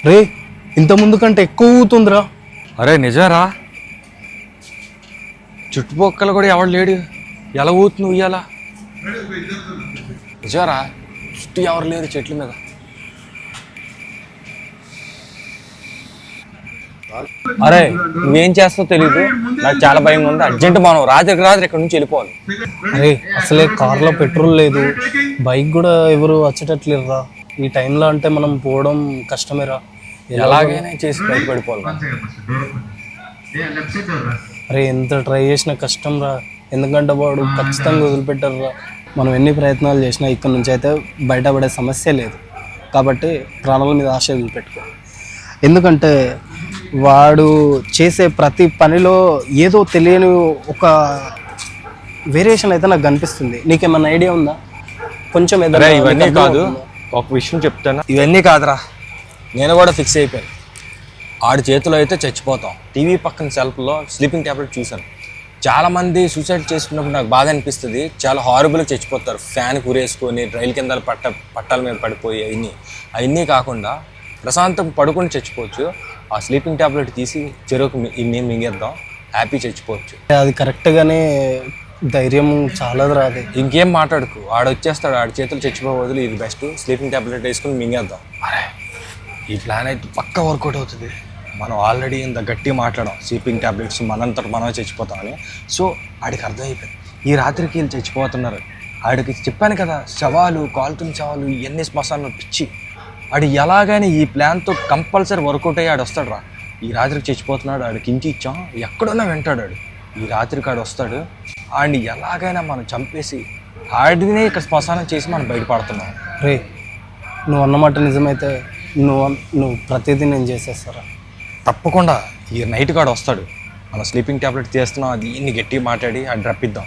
రే ఇంత ముందు కంటే ఎక్కువ ఊతుందిరా. అరే నిజారా, చుట్టుపక్కల కూడా ఎవడు లేడు, ఎలా ఊతుంది ఉయ్యాలా? నిజారా, చుట్టూ ఎవరు లేరు చెట్ల మీద. అరే నువ్వేం చేస్తావు తెలీదు, నాకు చాలా భయంగా ఉంది. అర్జెంట్ మనం రాత్రికి ఇక్కడ నుంచి వెళ్ళిపోవాలి. అరే అసలే కార్లో పెట్రోల్ లేదు, బైక్ కూడా ఎవరు వచ్చేటట్లేరురా. ఈ టైంలో అంటే మనం పోవడం కష్టమేరా. ఎలాగైనా చేసి బయటపడిపోవాలి. అరే ఎంత ట్రై చేసినా కష్టం రా, ఎందుకంటే వాడు ఖచ్చితంగా వదిలిపెట్టారురా. మనం ఎన్ని ప్రయత్నాలు చేసినా ఇక్కడ నుంచి అయితే బయటపడే సమస్య లేదు. కాబట్టి ప్రాణాల మీద ఆశ వదిలిపెట్టుకో. ఎందుకంటే వాడు చేసే ప్రతి పనిలో ఏదో తెలియని ఒక వేరియేషన్ అయితే నాకు కనిపిస్తుంది. నీకేమన్నా ఐడియా ఉందా? కొంచెం ఏదైనా ఇవన్నీ కాదు, ఒక విషయం చెప్తాను. ఇవన్నీ కాదురా, నేను కూడా ఫిక్స్ అయిపోయాను. ఆడి చేతిలో అయితే చచ్చిపోతాం. టీవీ పక్కన సెల్ఫ్లో స్లీపింగ్ ట్యాబ్లెట్ చూశాను. చాలామంది సూసైడ్ చేసుకున్నప్పుడు నాకు బాధ అనిపిస్తుంది. చాలా హారబుల్గా చచ్చిపోతారు, ఫ్యాన్ కూరేసుకొని రైలు కింద పట్టాల మీద పడిపోయి. అవన్నీ కాకుండా ప్రశాంతం పడుకొని చచ్చిపోవచ్చు. ఆ స్లీపింగ్ ట్యాబ్లెట్ తీసి చెరువుకు మేము మింగేద్దాం, హ్యాపీ చచ్చిపోవచ్చు. అది కరెక్ట్గానే ధైర్యం చాలా రాదు. ఇంకేం మాట్లాడుకు, ఆడొచ్చేస్తాడు, ఆడి చేతులు చచ్చిపోయే బదులు ఇది బెస్ట్. స్లీపింగ్ ట్యాబ్లెట్ వేసుకుని మింగేద్దాం. అరే ఈ ప్లాన్ అయితే పక్కా వర్కౌట్ అవుతుంది. మనం ఆల్రెడీ ఇంత గట్టిగా మాట్లాడాం, స్లీపింగ్ ట్యాబ్లెట్స్ మనంతట మనమే చచ్చిపోతామని. సో ఆడికి అర్థమైపోయింది, ఈ రాత్రికి వీళ్ళు చచ్చిపోతున్నారు. ఆడికి చెప్పాను కదా, శవాలు, కాలుతున్న శవాలు, ఇవన్నీ శ్మశానం పిచ్చి. ఆడు ఎలాగైనా ఈ ప్లాన్తో కంపల్సరీ వర్కౌట్ అయ్యి ఆడు వస్తాడు రా. ఈ రాత్రికి చచ్చిపోతున్నాడు, ఆడికి ఇంటి ఇచ్చాం, ఎక్కడున్నా వెంటాడు ఆడు. ఈ రాత్రికి ఆడు వస్తాడు, ఆడిని ఎలాగైనా మనం చంపేసి ఆడినే ఇక్కడ శ్మశానం చేసి మనం బయటపడుతున్నాం. రే నువ్వు అన్నమాట నిజమైతే నువ్వు ప్రతిదీ నేను చేసేస్తారా? తప్పకుండా ఈ నైట్ కాడు వస్తాడు. మనం స్లీపింగ్ ట్యాబ్లెట్ చేస్తున్నాం, అది ఇన్ని గట్టిగా మాట్లాడి ఆడు రప్పిద్దాం.